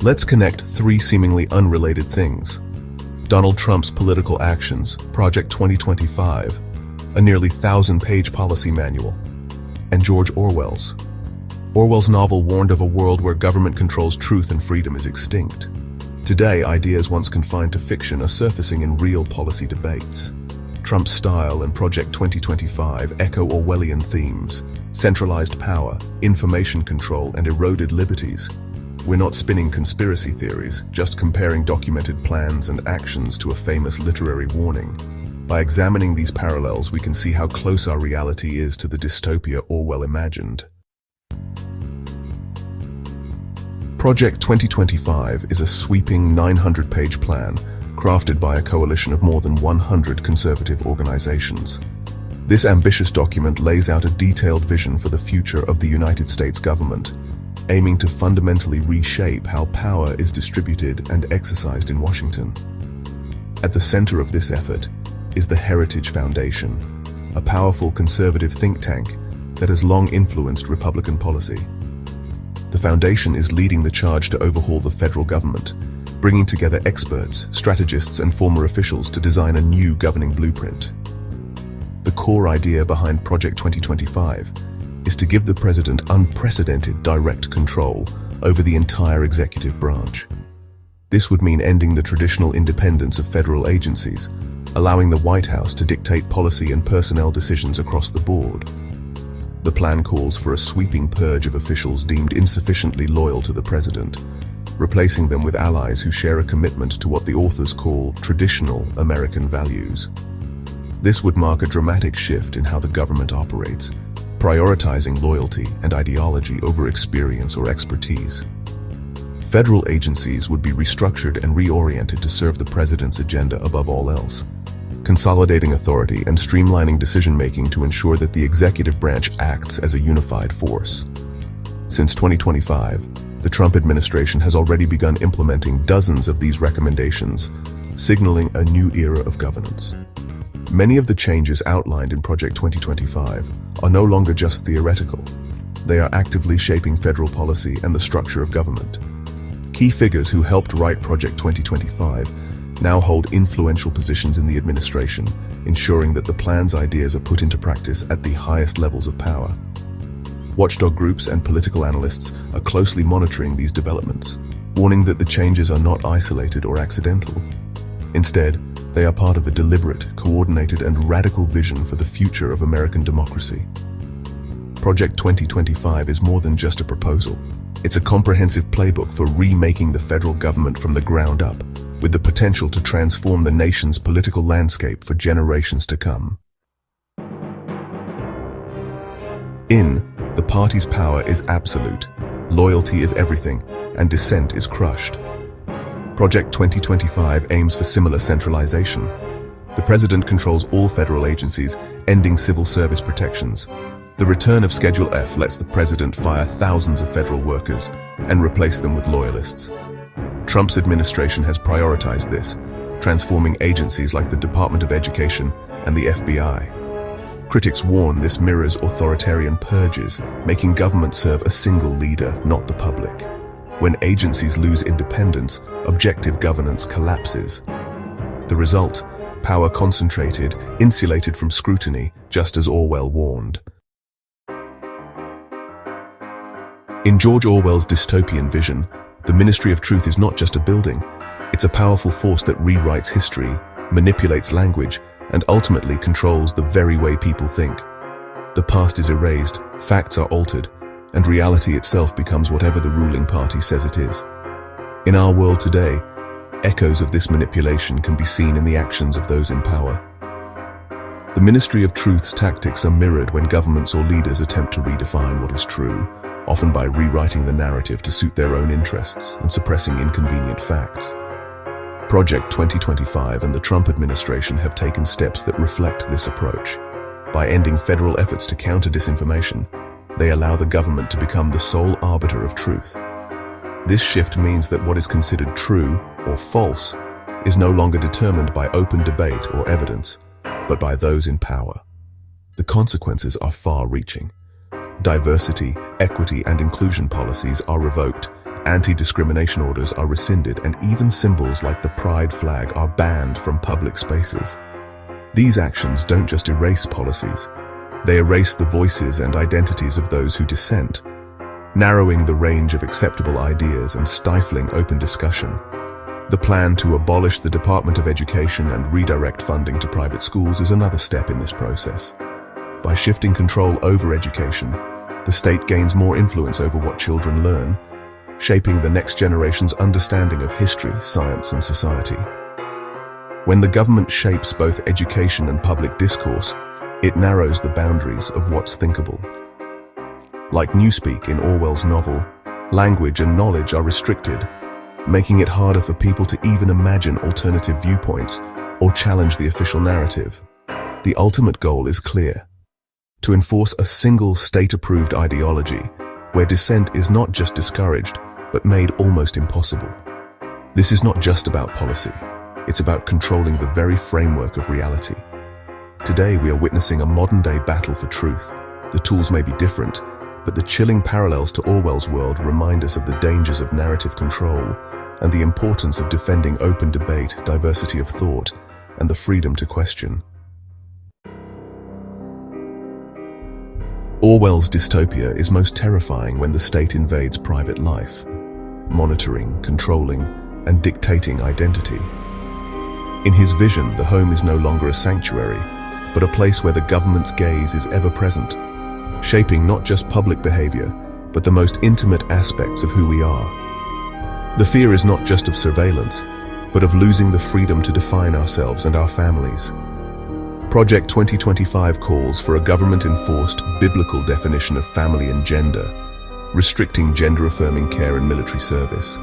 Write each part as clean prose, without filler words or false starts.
Let's connect three seemingly unrelated things. Donald Trump's political actions, Project 2025, a nearly 1,000-page policy manual, and George Orwell's. Orwell's novel warned of a world where government controls truth and freedom is extinct. Today, ideas once confined to fiction are surfacing in real policy debates. Trump's style and Project 2025 echo Orwellian themes: centralized power, information control, and eroded liberties. We're not spinning conspiracy theories, just comparing documented plans and actions to a famous literary warning. By examining these parallels, we can see how close our reality is to the dystopia Orwell imagined. Project 2025 is a sweeping 900-page plan crafted by a coalition of more than 100 conservative organizations. This ambitious document lays out a detailed vision for the future of the United States government, aiming to fundamentally reshape how power is distributed and exercised in Washington. At the center of this effort is the Heritage Foundation, a powerful conservative think tank that has long influenced Republican policy. The foundation is leading the charge to overhaul the federal government, bringing together experts, strategists, and former officials to design a new governing blueprint. The core idea behind Project 2025 is to give the president unprecedented direct control over the entire executive branch. This would mean ending the traditional independence of federal agencies, allowing the White House to dictate policy and personnel decisions across the board. The plan calls for a sweeping purge of officials deemed insufficiently loyal to the president, replacing them with allies who share a commitment to what the authors call traditional American values. This would mark a dramatic shift in how the government operates, prioritizing loyalty and ideology over experience or expertise. Federal agencies would be restructured and reoriented to serve the president's agenda above all else, consolidating authority and streamlining decision-making to ensure that the executive branch acts as a unified force. Since 2025, the Trump administration has already begun implementing dozens of these recommendations, signaling a new era of governance. Many of the changes outlined in Project 2025 are no longer just theoretical. They are actively shaping federal policy and the structure of government. Key figures who helped write Project 2025 now hold influential positions in the administration, ensuring that the plan's ideas are put into practice at the highest levels of power. Watchdog groups and political analysts are closely monitoring these developments, warning that the changes are not isolated or accidental. Instead, they are part of a deliberate, coordinated, and radical vision for the future of American democracy. Project 2025 is more than just a proposal. It's a comprehensive playbook for remaking the federal government from the ground up, with the potential to transform the nation's political landscape for generations to come. The party's power is absolute, loyalty is everything, and dissent is crushed. Project 2025 aims for similar centralization. The president controls all federal agencies, ending civil service protections. The return of Schedule F lets the president fire thousands of federal workers and replace them with loyalists. Trump's administration has prioritized this, transforming agencies like the Department of Education and the FBI. Critics warn this mirrors authoritarian purges, making government serve a single leader, not the public. When agencies lose independence, objective governance collapses. The result: power concentrated, insulated from scrutiny, just as Orwell warned. In George Orwell's dystopian vision, the Ministry of Truth is not just a building. It's a powerful force that rewrites history, manipulates language, and ultimately controls the very way people think. The past is erased, facts are altered, and reality itself becomes whatever the ruling party says it is. In our world today, echoes of this manipulation can be seen in the actions of those in power. The Ministry of Truth's tactics are mirrored when governments or leaders attempt to redefine what is true, often by rewriting the narrative to suit their own interests and suppressing inconvenient facts. Project 2025 and the Trump administration have taken steps that reflect this approach. By ending federal efforts to counter disinformation, they allow the government to become the sole arbiter of truth. This shift means that what is considered true or false is no longer determined by open debate or evidence, but by those in power. The consequences are far-reaching. Diversity, equity, and inclusion policies are revoked, Anti-discrimination orders are rescinded, and even symbols like the pride flag are banned from public spaces. These actions don't just erase policies, they erase the voices and identities of those who dissent, narrowing the range of acceptable ideas and stifling open discussion. The plan to abolish the Department of Education and redirect funding to private schools is another step in this process. By shifting control over education, the state gains more influence over what children learn, shaping the next generation's understanding of history, science, and society. When the government shapes both education and public discourse, it narrows the boundaries of what's thinkable. Like newspeak in Orwell's novel, language and knowledge are restricted, making it harder for people to even imagine alternative viewpoints or challenge the official narrative. The ultimate goal is clear: to enforce a single state-approved ideology where dissent is not just discouraged, but made almost impossible. This is not just about policy, it's about controlling the very framework of reality. Today we are witnessing a modern-day battle for truth. The tools may be different, but the chilling parallels to Orwell's world remind us of the dangers of narrative control and the importance of defending open debate, diversity of thought, and the freedom to question. Orwell's dystopia is most terrifying when the state invades private life, monitoring, controlling, and dictating identity. In his vision, the home is no longer a sanctuary, but a place where the government's gaze is ever present, shaping not just public behavior, but the most intimate aspects of who we are. The fear is not just of surveillance, but of losing the freedom to define ourselves and our families. Project 2025 calls for a government-enforced biblical definition of family and gender, restricting gender-affirming care and military service.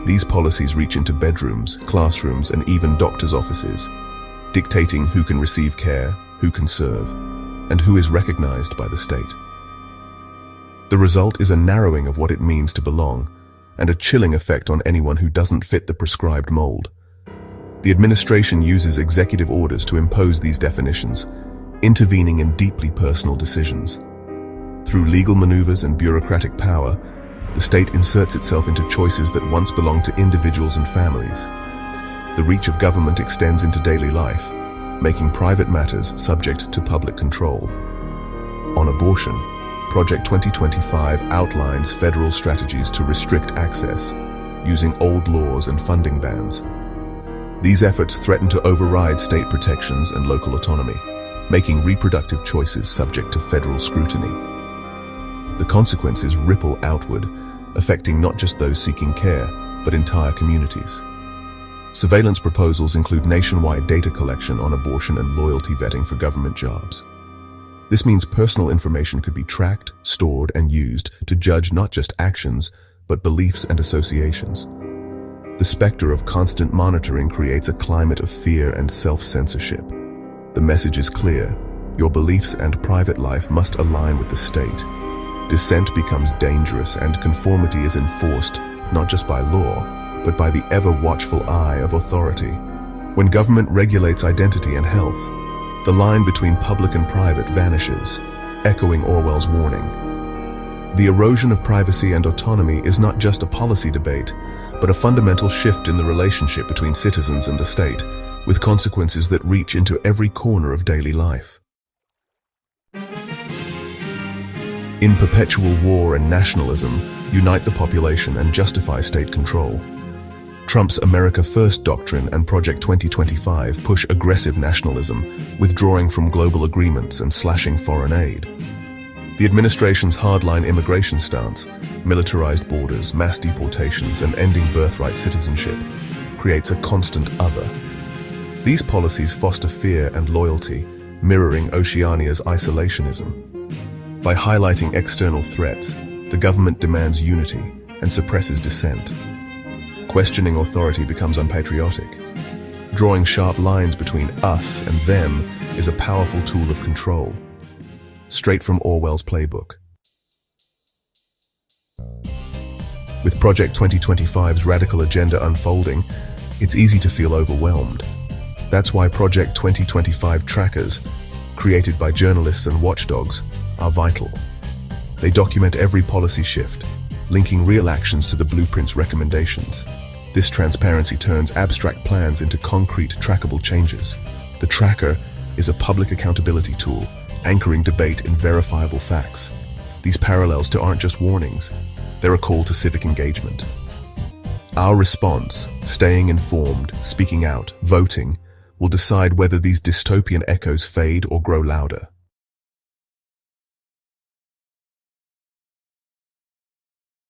These policies reach into bedrooms, classrooms, and even doctors' offices, dictating who can receive care, who can serve, and who is recognized by the state. The result is a narrowing of what it means to belong, and a chilling effect on anyone who doesn't fit the prescribed mold. The administration uses executive orders to impose these definitions, intervening in deeply personal decisions. Through legal maneuvers and bureaucratic power, the state inserts itself into choices that once belonged to individuals and families. The reach of government extends into daily life, making private matters subject to public control. On abortion, Project 2025 outlines federal strategies to restrict access, using old laws and funding bans. These efforts threaten to override state protections and local autonomy, making reproductive choices subject to federal scrutiny. The consequences ripple outward, affecting not just those seeking care, but entire communities. Surveillance proposals include nationwide data collection on abortion and loyalty vetting for government jobs. This means personal information could be tracked, stored, and used to judge not just actions, but beliefs and associations. The specter of constant monitoring creates a climate of fear and self-censorship. The message is clear: your beliefs and private life must align with the state. Dissent becomes dangerous, and conformity is enforced not just by law, but by the ever-watchful eye of authority. When government regulates identity and health, the line between public and private vanishes, echoing Orwell's warning. The erosion of privacy and autonomy is not just a policy debate, but a fundamental shift in the relationship between citizens and the state, with consequences that reach into every corner of daily life. In perpetual war and nationalism, unite the population and justify state control. Trump's America First doctrine and Project 2025 push aggressive nationalism, withdrawing from global agreements and slashing foreign aid. The administration's hardline immigration stance, militarized borders, mass deportations, and ending birthright citizenship, creates a constant other. These policies foster fear and loyalty, mirroring Oceania's isolationism. By highlighting external threats, the government demands unity and suppresses dissent. Questioning authority becomes unpatriotic. Drawing sharp lines between us and them is a powerful tool of control. Straight from Orwell's playbook. With Project 2025's radical agenda unfolding, it's easy to feel overwhelmed. That's why Project 2025 trackers, created by journalists and watchdogs, are vital. They document every policy shift, linking real actions to the blueprint's recommendations. This transparency turns abstract plans into concrete, trackable changes. The tracker is a public accountability tool, anchoring debate in verifiable facts. These parallels aren't just warnings, they're a call to civic engagement. Our response, staying informed, speaking out, voting, will decide whether these dystopian echoes fade or grow louder.